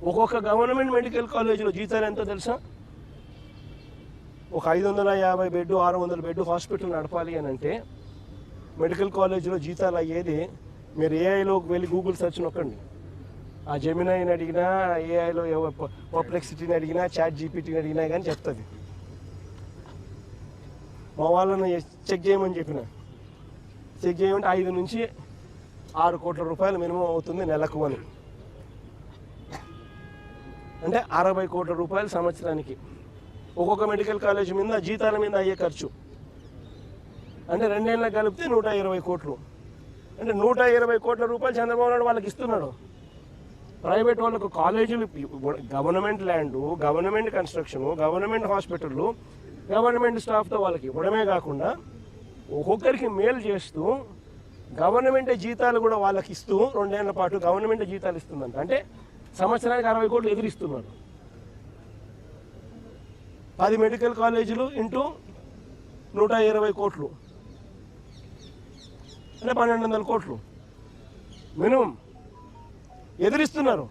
ఒక్కొక్క government medical కాలేజీలో జీతాలు ఎంతో తెలుసా? ఒక 550 బెడ్ 600 బెడ్ హాస్పిటల్ నడపాలి అని అంటే మెడికల్ కాలేజీలో జీతాలు అయ్యేది, మీరు ఏఐలోకి వెళ్ళి గూగుల్ సెర్చ్ నొక్కండి. ఆ జెమినైని అడిగినా, ఏఐలో పర్ప్లెక్సిటీని అడిగినా, చాట్ జీపీటీని అడిగినా కానీ చెప్తుంది. మా వాళ్ళని చెక్ చేయమని చెప్పిన, చెక్ చేయమంటే 5 నుంచి 6 కోట్ల రూపాయలు మినిమం అవుతుంది నెలకు అని. అంటే 60 కోట్ల రూపాయలు సంవత్సరానికి ఒక్కొక్క మెడికల్ కాలేజ్ మీద జీతాల మీద అయ్యే ఖర్చు. అంటే 2 ఏళ్ళకి కలిపితే 120 కోట్లు. అంటే 120 కోట్ల రూపాయలు చంద్రబాబు నాయుడు వాళ్ళకి ఇస్తున్నాడు. ప్రైవేట్ వాళ్ళకు కాలేజీలు, government land, government construction, government హాస్పిటళ్ళు, గవర్నమెంట్ స్టాఫ్తో వాళ్ళకి ఇవ్వడమే కాకుండా ఒక్కొక్కరికి మేలు చేస్తూ గవర్నమెంట్ జీతాలు కూడా వాళ్ళకి ఇస్తూ 2 ఏళ్ల పాటు గవర్నమెంట్ జీతాలు ఇస్తుందంట. అంటే సంవత్సరానికి 60 కోట్లు ఎదురిస్తున్నారు. 10 మెడికల్ కాలేజీలు ఇంటూ 120 కోట్లు అంటే 1200 కోట్లు మినిమం ఎదురిస్తున్నారు.